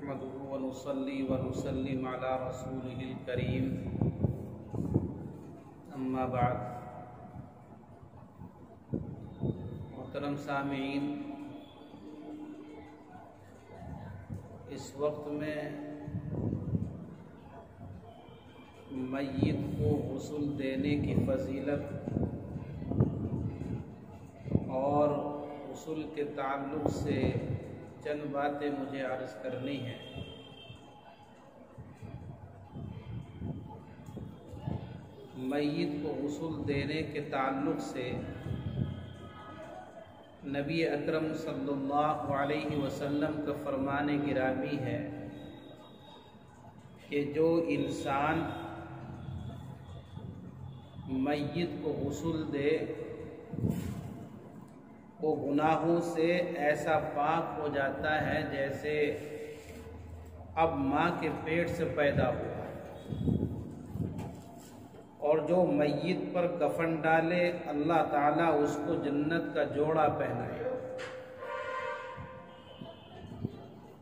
نحمده ونصلي ونسلم على رسوله الكريم اما بعد محترم سامعین، اس وقت میں میت کو غسل دینے کی فضیلت اور غسل کے تعلق سے چند باتیں مجھے عرض کرنی ہیں۔ میت کو غسل دینے کے تعلق سے نبی اکرم صلی اللہ علیہ وسلم کا فرمان گرامی ہے کہ جو انسان میت کو غسل دے وہ گناہوں سے ایسا پاک ہو جاتا ہے جیسے اب ماں کے پیٹ سے پیدا ہوا، اور جو میت پر کفن ڈالے اللہ تعالیٰ اس کو جنت کا جوڑا پہنائے۔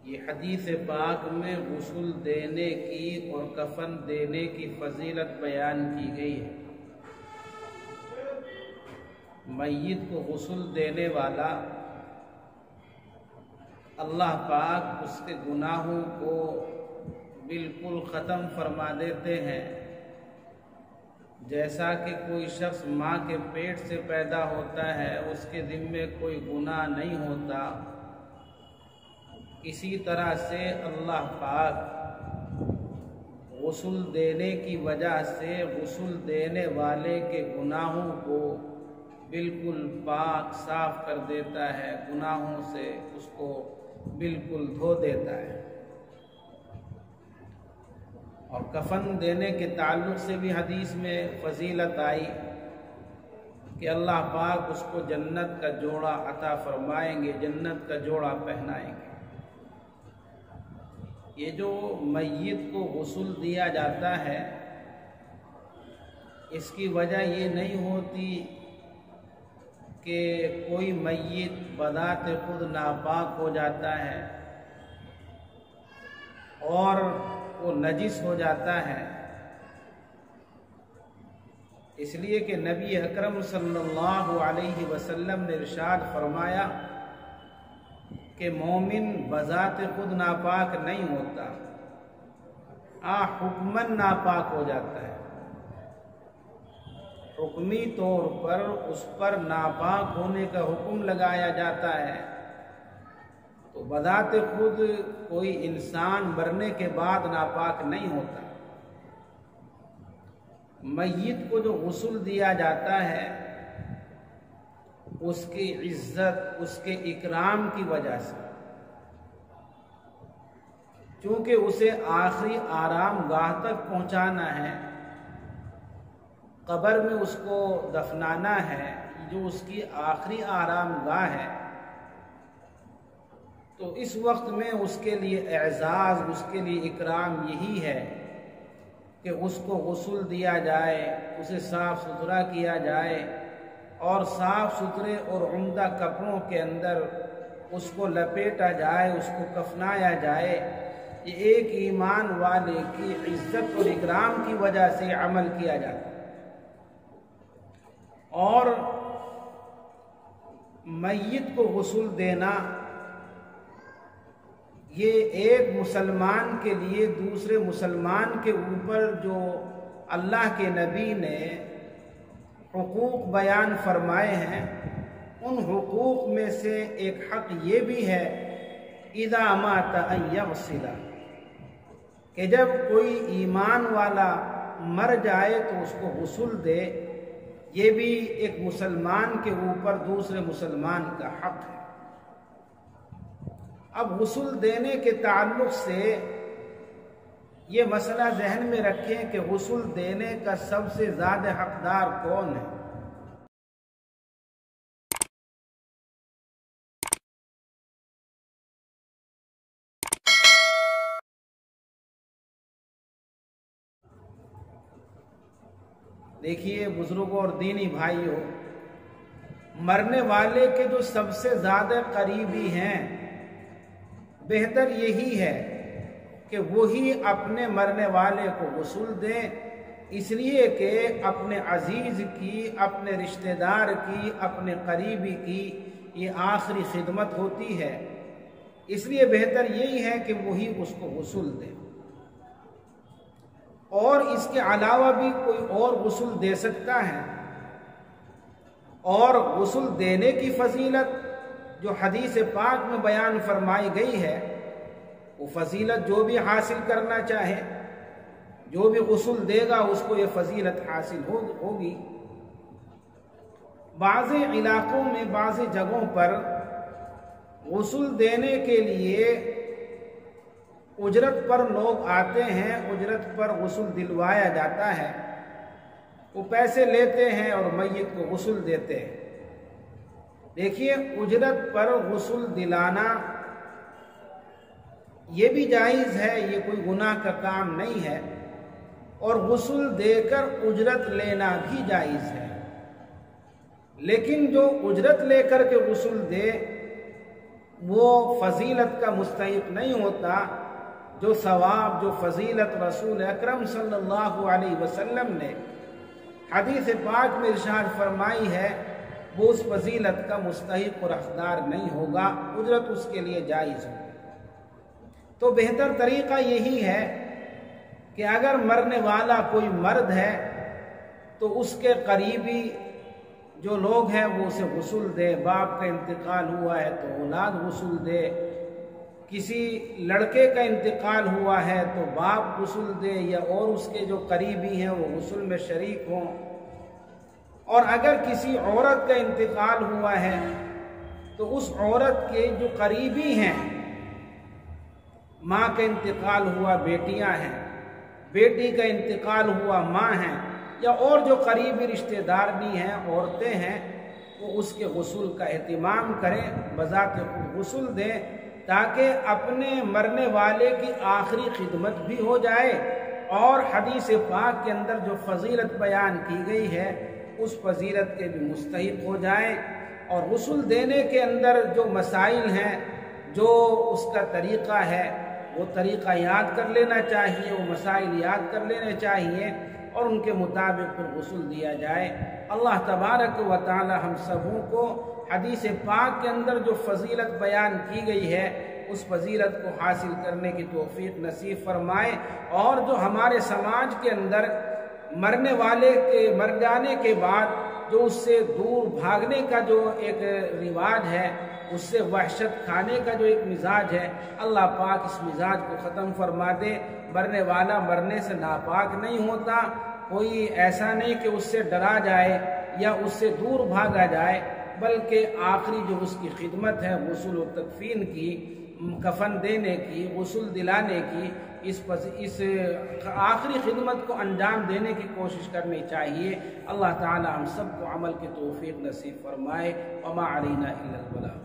یہ حدیث پاک میں غسل دینے کی اور کفن دینے کی فضیلت بیان کی گئی ہے۔ میت کو غسل دینے والا اللہ پاک اس کے گناہوں کو بالکل ختم فرما دیتے ہیں، جیسا کہ کوئی شخص ماں کے پیٹ سے پیدا ہوتا ہے اس کے ذمے کوئی گناہ نہیں ہوتا، اسی طرح سے اللہ پاک غسل دینے کی وجہ سے غسل دینے والے کے گناہوں کو بالکل پاک صاف کر دیتا ہے، گناہوں سے اس کو بالکل دھو دیتا ہے۔ اور کفن دینے کے تعلق سے بھی حدیث میں فضیلت آئی کہ اللہ پاک اس کو جنت کا جوڑا عطا فرمائیں گے، جنت کا جوڑا پہنائیں گے۔ یہ جو میت کو غسل دیا جاتا ہے اس کی وجہ یہ نہیں ہوتی کہ کوئی میت بذات خود ناپاک ہو جاتا ہے اور وہ نجس ہو جاتا ہے، اس لیے کہ نبی اکرم صلی اللہ علیہ وسلم نے ارشاد فرمایا کہ مومن بذات خود ناپاک نہیں ہوتا، حکماً ناپاک ہو جاتا ہے۔ حکمی طور پر اس پر ناپاک ہونے کا حکم لگایا جاتا ہے، تو بذات خود کوئی انسان مرنے کے بعد ناپاک نہیں ہوتا۔ میت کو جو غسل دیا جاتا ہے اس کی عزت، اس کے اکرام کی وجہ سے، چونکہ اسے آخری آرام گاہ تک پہنچانا ہے، قبر میں اس کو دفنانا ہے، جو اس کی آخری آرام گاہ ہے، تو اس وقت میں اس کے لیے اعزاز، اس کے لیے اکرام یہی ہے کہ اس کو غسل دیا جائے، اسے صاف ستھرا کیا جائے اور صاف ستھرے اور عمدہ کپڑوں کے اندر اس کو لپیٹا جائے، اس کو کفنایا جائے۔ یہ ایک ایمان والے کی عزت اور اکرام کی وجہ سے عمل کیا جاتا ہے۔ اور میت کو غسل دینا یہ ایک مسلمان کے لیے دوسرے مسلمان کے اوپر جو اللہ کے نبی نے حقوق بیان فرمائے ہیں ان حقوق میں سے ایک حق یہ بھی ہے اذا مات ان یغسل، کہ جب کوئی ایمان والا مر جائے تو اس کو غسل دے۔ یہ بھی ایک مسلمان کے اوپر دوسرے مسلمان کا حق ہے۔ اب غسل دینے کے تعلق سے یہ مسئلہ ذہن میں رکھیں کہ غسل دینے کا سب سے زیادہ حقدار کون ہے؟ دیکھیے بزرگوں اور دینی بھائیوں، مرنے والے کے جو سب سے زیادہ قریبی ہیں، بہتر یہی ہے کہ وہی اپنے مرنے والے کو غسل دیں، اس لیے کہ اپنے عزیز کی، اپنے رشتہ دار کی، اپنے قریبی کی یہ آخری خدمت ہوتی ہے، اس لیے بہتر یہی ہے کہ وہی اس کو غسل دے۔ اور اس کے علاوہ بھی کوئی اور غسل دے سکتا ہے، اور غسل دینے کی فضیلت جو حدیث پاک میں بیان فرمائی گئی ہے، وہ فضیلت جو بھی حاصل کرنا چاہے، جو بھی غسل دے گا اس کو یہ فضیلت حاصل ہوگی۔ بعض علاقوں میں، بعض جگہوں پر غسل دینے کے لیے اجرت پر لوگ آتے ہیں، اجرت پر غسل دلوایا جاتا ہے، وہ پیسے لیتے ہیں اور میت کو غسل دیتے ہیں۔ دیکھیے، اجرت پر غسل دلانا یہ بھی جائز ہے، یہ کوئی گناہ کا کام نہیں ہے، اور غسل دے کر اجرت لینا بھی جائز ہے، لیکن جو اجرت لے کر کے غسل دے وہ فضیلت کا مستحق نہیں ہوتا۔ جو ثواب، جو فضیلت رسول اکرم صلی اللہ علیہ وسلم نے حدیث پاک میں ارشاد فرمائی ہے، وہ اس فضیلت کا مستحق اور حقدار نہیں ہوگا، اجرت اس کے لیے جائز ہو۔ تو بہتر طریقہ یہی ہے کہ اگر مرنے والا کوئی مرد ہے تو اس کے قریبی جو لوگ ہیں وہ اسے غسل دے، باپ کا انتقال ہوا ہے تو اولاد غسل دے، کسی لڑکے کا انتقال ہوا ہے تو باپ غسل دے، یا اور اس کے جو قریبی ہیں وہ غسل میں شریک ہوں۔ اور اگر کسی عورت کا انتقال ہوا ہے تو اس عورت کے جو قریبی ہیں، ماں کا انتقال ہوا بیٹیاں ہیں، بیٹی کا انتقال ہوا ماں ہیں، یا اور جو قریبی رشتہ دار بھی ہیں، عورتیں ہیں، وہ اس کے غسل کا اہتمام کریں، بذات خود غسل دیں، تاکہ اپنے مرنے والے کی آخری خدمت بھی ہو جائے، اور حدیث پاک کے اندر جو فضیلت بیان کی گئی ہے اس فضیلت کے بھی مستحق ہو جائیں۔ اور غسل دینے کے اندر جو مسائل ہیں، جو اس کا طریقہ ہے، وہ طریقہ یاد کر لینا چاہیے، وہ مسائل یاد کر لینے چاہیے، اور ان کے مطابق پھر غسل دیا جائے۔ اللہ تبارک و تعالی ہم سبوں کو حدیث پاک کے اندر جو فضیلت بیان کی گئی ہے اس فضیلت کو حاصل کرنے کی توفیق نصیب فرمائے، اور جو ہمارے سماج کے اندر مرنے والے کے مر جانے کے بعد جو اس سے دور بھاگنے کا جو ایک رواج ہے، اس سے وحشت کھانے کا جو ایک مزاج ہے، اللہ پاک اس مزاج کو ختم فرما دے۔ مرنے والا مرنے سے ناپاک نہیں ہوتا، کوئی ایسا نہیں کہ اس سے ڈرا جائے یا اس سے دور بھاگا جائے، بلکہ آخری جو اس کی خدمت ہے غسل و تکفین کی، کفن دینے کی، غسل دلانے کی، اس آخری خدمت کو انجام دینے کی کوشش کرنی چاہیے۔ اللہ تعالی ہم سب کو عمل کی توفیق نصیب فرمائے۔ وما علینا الا البلاغ۔